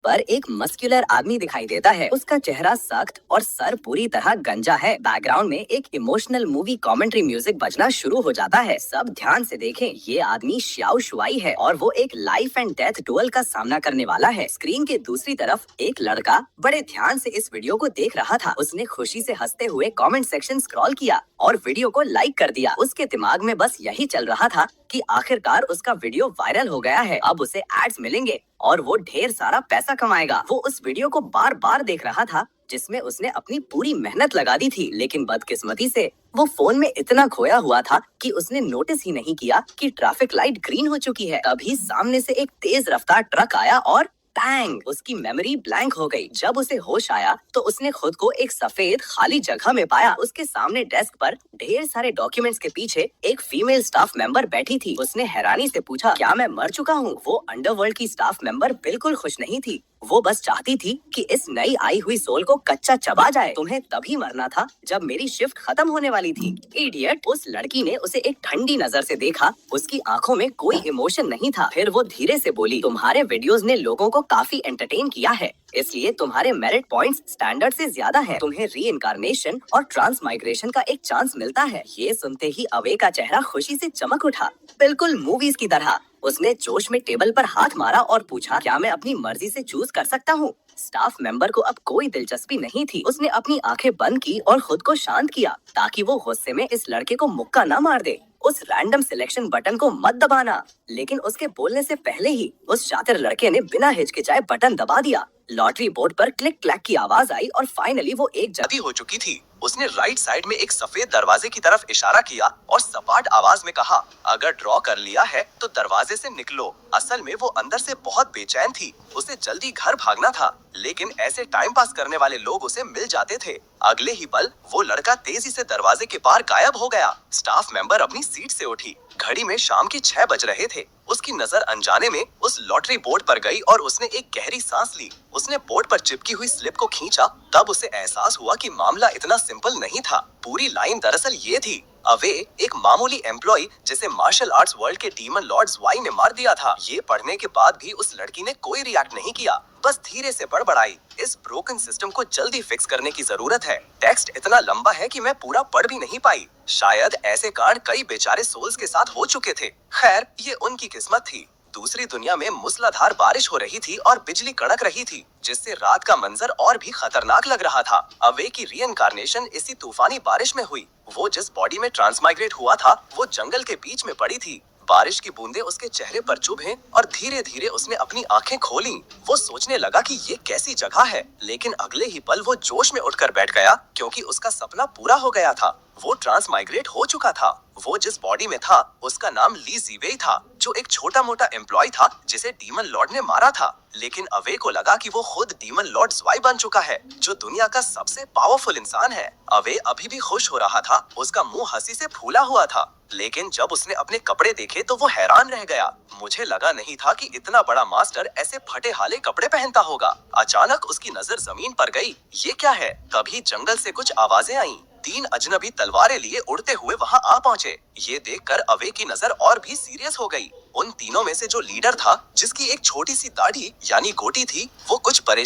पर एक मस्कुलर आदमी दिखाई देता है। उसका चेहरा सख्त और सर पूरी तरह गंजा है। बैकग्राउंड में एक इमोशनल मूवी कमेंट्री म्यूजिक बजना शुरू हो जाता है। सब ध्यान से देखें, ये आदमी श्याओ शुआई है और वो एक लाइफ एंड डेथ डुअल का सामना करने वाला है। स्क्रीन के दूसरी तरफ एक लड़का बड़े ध्यान से इस वीडियो को देख रहा था। उसने खुशी से हंसते हुए कमेंट सेक्शन स्क्रॉल किया और वीडियो को लाइक कर दिया। उसके दिमाग में बस यही चल रहा था कि आखिरकार उसका वीडियो वायरल हो गया है, अब उसे एड्स मिलेंगे और वो ढेर सारा पैसा कमाएगा। वो उस वीडियो को बार बार देख रहा था जिसमें उसने अपनी पूरी मेहनत लगा दी थी, लेकिन बदकिस्मती से वो फोन में इतना खोया हुआ था कि उसने नोटिस ही नहीं किया कि ट्रैफिक लाइट ग्रीन हो चुकी है। तभी सामने से एक तेज रफ्तार ट्रक आया और बैंग, उसकी मेमोरी ब्लैंक हो गई। जब उसे होश आया तो उसने खुद को एक सफेद खाली जगह में पाया। उसके सामने डेस्क पर ढेर सारे डॉक्यूमेंट्स के पीछे एक फीमेल स्टाफ मेंबर बैठी थी। उसने हैरानी से पूछा, क्या मैं मर चुका हूँ? वो अंडरवर्ल्ड की स्टाफ मेंबर बिल्कुल खुश नहीं थी। वो बस चाहती थी कि इस नई आई हुई सोल को कच्चा चबा जाए। तुम्हें तभी मरना था जब मेरी शिफ्ट खत्म होने वाली थी। इडियट। उस लड़की ने उसे एक ठंडी नजर से देखा। उसकी आंखों में कोई इमोशन नहीं था। फिर वो धीरे से बोली, तुम्हारे वीडियोस ने लोगों को काफी एंटरटेन किया है, इसलिए तुम्हारे मेरिट पॉइंट्स स्टैंडर्ड से ज्यादा हैं। तुम्हें रीइंकार्नेशन और ट्रांसमाइग्रेशन का एक चांस मिलता है। ये सुनते ही अवे का चेहरा खुशी से चमक उठा, बिल्कुल मूवीज की तरह। उसने जोश में टेबल पर हाथ मारा और पूछा, क्या मैं अपनी मर्जी से चूज कर सकता हूँ? स्टाफ मेंबर को अब कोई दिलचस्पी नहीं थी। उसने अपनी आंखें बंद की और खुद को शांत किया ताकि वो गुस्से में इस लड़के को मुक्का ना मार दे। उस रैंडम सिलेक्शन बटन को मत दबाना। लेकिन उसके बोलने से पहले ही उस शातिर लड़के ने बिना हिचकिचाए बटन दबा दिया। लॉटरी बोर्ड पर क्लिक क्लैक की आवाज आई और फाइनली वो एक जगह हो चुकी थी। उसने राइट साइड में एक सफेद दरवाजे की तरफ इशारा किया और सपाट आवाज में कहा, अगर ड्रॉ कर लिया है तो दरवाजे से निकलो। असल में वो अंदर से बहुत बेचैन थी। उसे जल्दी घर भागना था, लेकिन ऐसे टाइम पास करने वाले लोग उसे मिल जाते थे। अगले ही पल वो लड़का तेजी से दरवाजे के पार गायब हो गया। स्टाफ मेंबर अपनी सीट से उठी। घड़ी में शाम के 6 बज रहे थे। उसकी नजर अनजाने में उस लॉटरी बोर्ड पर गई और उसने एक गहरी सांस ली। उसने बोर्ड पर चिपकी हुई स्लिप को खींचा। तब उसे एहसास हुआ कि मामला इतना सिंपल नहीं था। पूरी लाइन दरअसल ये थी, अवे एक मामूली एम्प्लॉय जिसे मार्शल आर्ट्स वर्ल्ड के डीमन लॉर्ड ज़्वाई ने मार दिया था। ये पढ़ने के बाद भी उस लड़की ने कोई रिएक्ट नहीं किया, बस धीरे से बड़बड़ाई, इस ब्रोकन सिस्टम को जल्दी फिक्स करने की जरूरत है। टेक्स्ट इतना लंबा है कि मैं पूरा पढ़ भी नहीं पाई। शायद ऐसे कांड कई बेचारे सोल्स के साथ हो चुके थे। खैर, ये उनकी किस्मत थी। दूसरी दुनिया में मूसलाधार बारिश हो रही थी और बिजली कड़क रही थी, जिससे रात का मंजर और भी खतरनाक लग रहा था। अवे की रीइंकार्नेशन इसी तूफानी बारिश में हुई। वो जिस बॉडी में ट्रांसमाइग्रेट हुआ था वो जंगल के बीच में पड़ी थी। बारिश की बूंदें उसके चेहरे पर चुभे और धीरे धीरे उसने अपनी आंखें खोली। वो सोचने लगा कि ये कैसी जगह है, लेकिन अगले ही पल वो जोश में उठकर बैठ गया क्योंकि उसका सपना पूरा हो गया था। वो ट्रांसमाइग्रेट हो चुका था। वो जिस बॉडी में था उसका नाम ली जीवेई था, जो एक छोटा मोटा एम्प्लॉय था जिसे डीमन लॉर्ड ने मारा था। लेकिन अवे को लगा कि वो खुद डीमन लॉर्ड ज़्वाई बन चुका है, जो दुनिया का सबसे पावरफुल इंसान है। अवे अभी भी खुश हो रहा था। उसका मुंह हंसी से फूला हुआ था, लेकिन जब उसने अपने कपड़े देखे तो वो हैरान रह गया। मुझे लगा नहीं था कि इतना बड़ा मास्टर ऐसे फटे हाले कपड़े पहनता होगा। अचानक उसकी नजर जमीन पर गई। ये क्या है? तभी जंगल से कुछ आवाजें आईं। 3 अजनबी तलवारें लिए उड़ते हुए वहां आ पहुंचे। ये देखकर अवे की नजर और भी सीरियस हो गई। उन तीनों में से जो लीडर था, जिसकी एक छोटी सी दाढ़ी यानी गोटी थी, वो कुछ परेशान